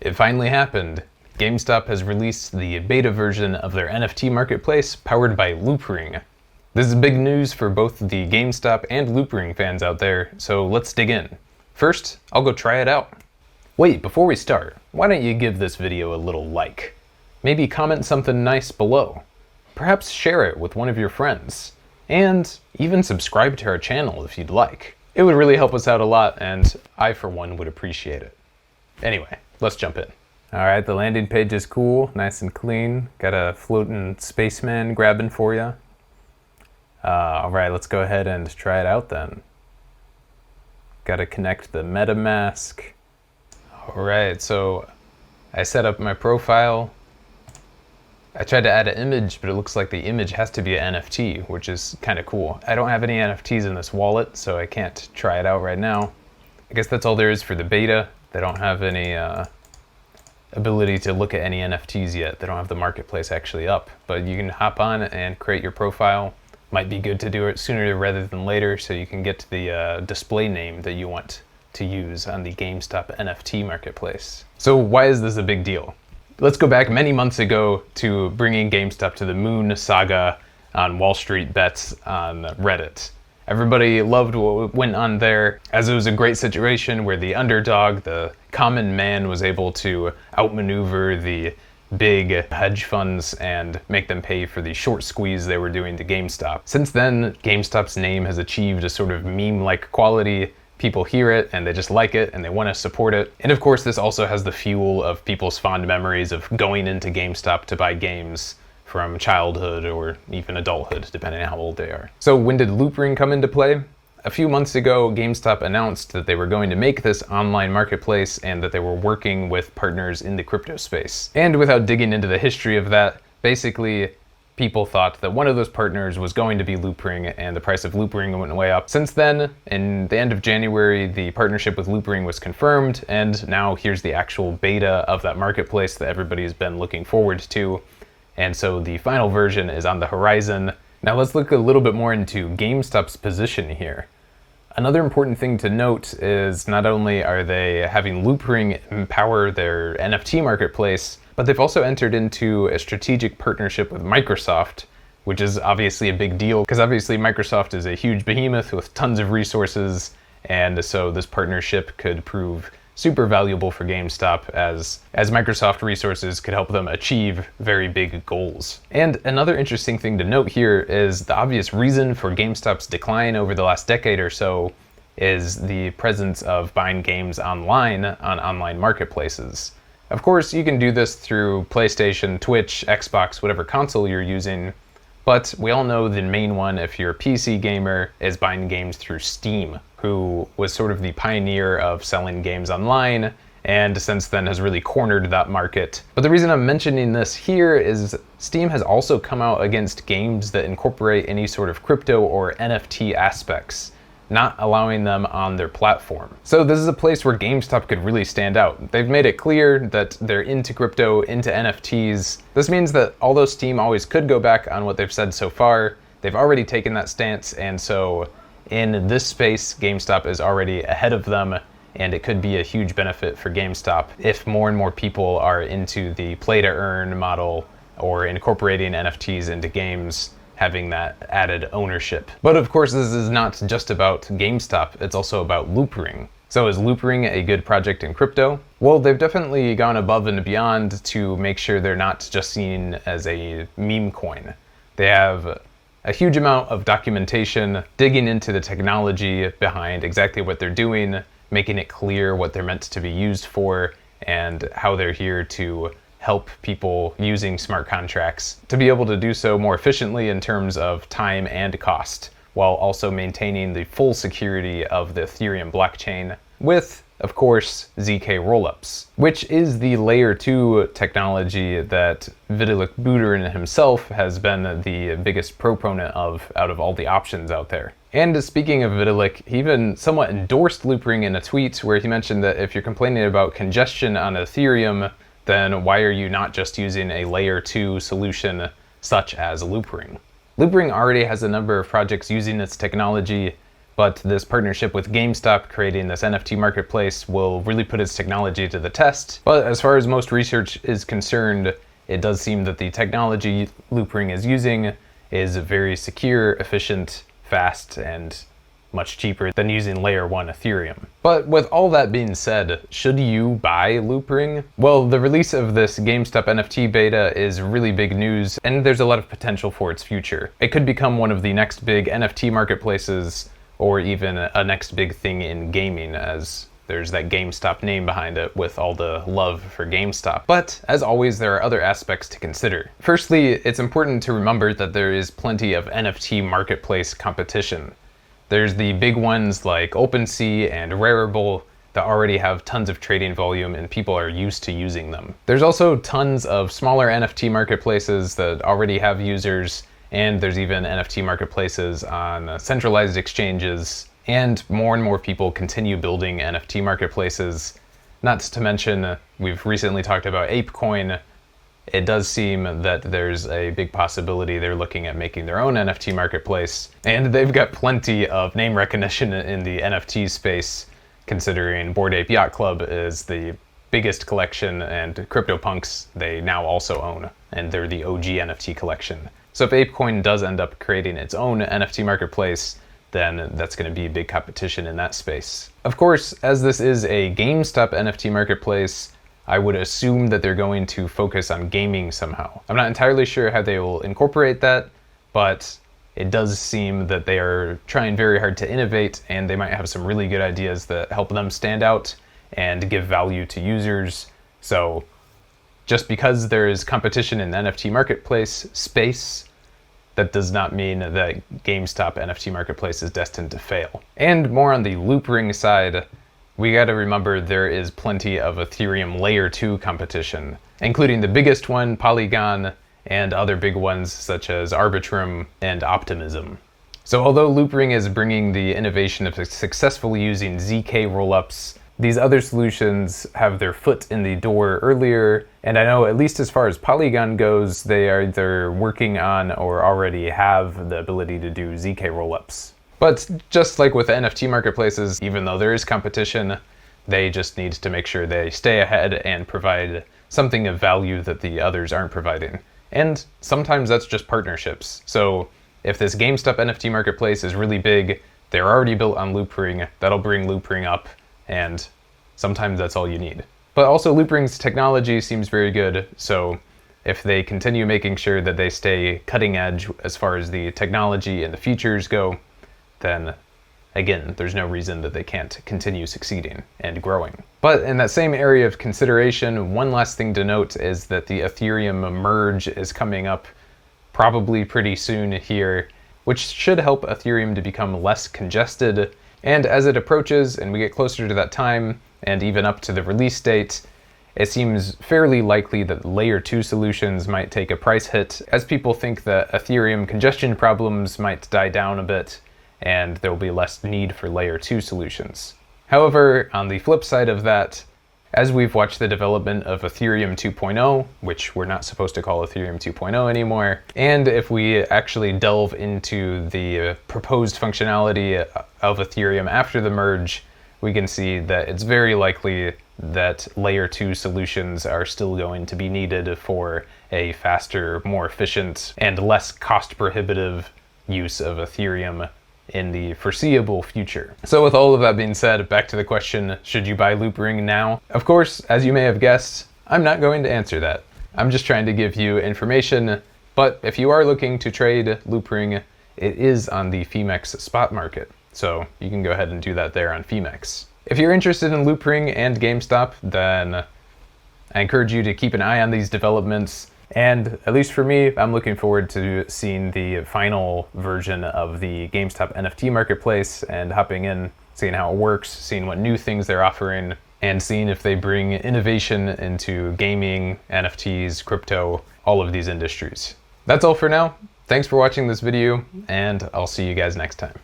It finally happened. GameStop has released the beta version of their NFT marketplace powered by Loopring. This is big news for both the GameStop and Loopring fans out there, so let's dig in. First, I'll go try it out. Wait, before we start, why don't you give this video a little like? Maybe comment something nice below. Perhaps share it with one of your friends. And even subscribe to our channel if you'd like. It would really help us out a lot, and I for one would appreciate it. Anyway, let's jump in. Alright, the landing page is cool, nice and clean. Got a floating spaceman grabbing for you. Alright, let's go ahead and try it out then. Gotta connect the MetaMask. Alright, so I set up my profile. I tried to add an image, but it looks like the image has to be an NFT, which is kind of cool. I don't have any NFTs in this wallet, so I can't try it out right now. I guess that's all there is for the beta. They don't have any ability to look at any NFTs yet. They don't have the marketplace actually up, but you can hop on and create your profile. Might be good to do it sooner rather than later, so you can get the display name that you want to use on the GameStop NFT marketplace. So why is this a big deal? Let's go back many months ago to bringing GameStop to the moon saga on Wall Street bets on Reddit. Everybody loved what went on there, as it was a great situation where the underdog, the common man, was able to outmaneuver the big hedge funds and make them pay for the short squeeze they were doing to GameStop. Since then, GameStop's name has achieved a sort of meme-like quality. People hear it and they just like it and they want to support it. And of course, this also has the fuel of people's fond memories of going into GameStop to buy games from childhood or even adulthood, depending on how old they are. So when did Loopring come into play? A few months ago, GameStop announced that they were going to make this online marketplace and that they were working with partners in the crypto space. And without digging into the history of that, basically, people thought that one of those partners was going to be Loopring, and the price of Loopring went way up. Since then, in the end of January, the partnership with Loopring was confirmed, and now here's the actual beta of that marketplace that everybody's been looking forward to. And so the final version is on the horizon. Now let's look a little bit more into GameStop's position here. Another important thing to note is not only are they having Loopring empower their NFT marketplace, but they've also entered into a strategic partnership with Microsoft, which is obviously a big deal because obviously Microsoft is a huge behemoth with tons of resources, and so this partnership could prove super valuable for GameStop as Microsoft resources could help them achieve very big goals. And another interesting thing to note here is the obvious reason for GameStop's decline over the last decade or so is the presence of buying games online on online marketplaces. Of course, you can do this through PlayStation, Twitch, Xbox, whatever console you're using, but we all know the main one, if you're a PC gamer, is buying games through Steam, who was sort of the pioneer of selling games online, and since then has really cornered that market. But the reason I'm mentioning this here is Steam has also come out against games that incorporate any sort of crypto or NFT aspects, not allowing them on their platform. So this is a place where GameStop could really stand out. They've made it clear that they're into crypto, into NFTs. This means that although Steam always could go back on what they've said so far, they've already taken that stance, and so in this space, GameStop is already ahead of them, and it could be a huge benefit for GameStop if more and more people are into the play-to-earn model or incorporating NFTs into games, having that added ownership. But of course, this is not just about GameStop, it's also about Loopring. So is Loopring a good project in crypto? Well, they've definitely gone above and beyond to make sure they're not just seen as a meme coin. They have a huge amount of documentation, digging into the technology behind exactly what they're doing, making it clear what they're meant to be used for, and how they're here to help people using smart contracts to be able to do so more efficiently in terms of time and cost, while also maintaining the full security of the Ethereum blockchain with, of course, zkRollups, which is the layer 2 technology that Vitalik Buterin himself has been the biggest proponent of out of all the options out there. And speaking of Vitalik, he even somewhat endorsed Loopring in a tweet where he mentioned that if you're complaining about congestion on Ethereum, then why are you not just using a layer 2 solution such as Loopring? Loopring already has a number of projects using its technology, but this partnership with GameStop creating this NFT marketplace will really put its technology to the test. But as far as most research is concerned, it does seem that the technology Loopring is using is very secure, efficient, fast, and much cheaper than using layer 1 Ethereum. But with all that being said, should you buy Loopring? Well, the release of this GameStop NFT beta is really big news, and there's a lot of potential for its future. It could become one of the next big NFT marketplaces, or even a next big thing in gaming, as there's that GameStop name behind it with all the love for GameStop. But as always, there are other aspects to consider. Firstly, it's important to remember that there is plenty of NFT marketplace competition. There's the big ones like OpenSea and Rarible that already have tons of trading volume and people are used to using them. There's also tons of smaller NFT marketplaces that already have users, and there's even NFT marketplaces on centralized exchanges, and more people continue building NFT marketplaces. Not to mention, we've recently talked about ApeCoin. It does seem that there's a big possibility they're looking at making their own NFT marketplace, and they've got plenty of name recognition in the NFT space, considering Bored Ape Yacht Club is the biggest collection, and CryptoPunks they now also own, and they're the OG NFT collection. So if ApeCoin does end up creating its own NFT marketplace, then that's going to be a big competition in that space. Of course, as this is a GameStop NFT marketplace, I would assume that they're going to focus on gaming somehow. I'm not entirely sure how they will incorporate that, but it does seem that they are trying very hard to innovate, and they might have some really good ideas that help them stand out and give value to users. So just because there is competition in the NFT marketplace space, that does not mean that GameStop NFT marketplace is destined to fail. And more on the Loopring side, we gotta remember there is plenty of Ethereum layer 2 competition, including the biggest one, Polygon, and other big ones such as Arbitrum and Optimism. So although Loopring is bringing the innovation of successfully using zkRollups, these other solutions have their foot in the door earlier, and I know at least as far as Polygon goes, they are either working on or already have the ability to do zkRollups. But just like with NFT marketplaces, even though there is competition, they just need to make sure they stay ahead and provide something of value that the others aren't providing. And sometimes that's just partnerships. So if this GameStop NFT marketplace is really big, they're already built on Loopring, that'll bring Loopring up, and sometimes that's all you need. But also Loopring's technology seems very good, so if they continue making sure that they stay cutting edge as far as the technology and the features go, then again, there's no reason that they can't continue succeeding and growing. But in that same area of consideration, one last thing to note is that the Ethereum merge is coming up probably pretty soon here, which should help Ethereum to become less congested. And as it approaches and we get closer to that time, and even up to the release date, it seems fairly likely that layer 2 solutions might take a price hit, as people think that Ethereum congestion problems might die down a bit, and there will be less need for layer 2 solutions. However, on the flip side of that, as we've watched the development of Ethereum 2.0, which we're not supposed to call Ethereum 2.0 anymore, and if we actually delve into the proposed functionality of Ethereum after the merge, we can see that it's very likely that layer 2 solutions are still going to be needed for a faster, more efficient, and less cost prohibitive use of Ethereum in the foreseeable future. So with all of that being said, back to the question, should you buy Loopring now? Of course, as you may have guessed, I'm not going to answer that. I'm just trying to give you information, but if you are looking to trade Loopring, it is on the Phemex spot market. So you can go ahead and do that there on Phemex. If you're interested in Loopring and GameStop, then I encourage you to keep an eye on these developments. And at least for me, I'm looking forward to seeing the final version of the GameStop NFT marketplace and hopping in, seeing how it works, seeing what new things they're offering, and seeing if they bring innovation into gaming, NFTs, crypto, all of these industries. That's all for now. Thanks for watching this video, and I'll see you guys next time.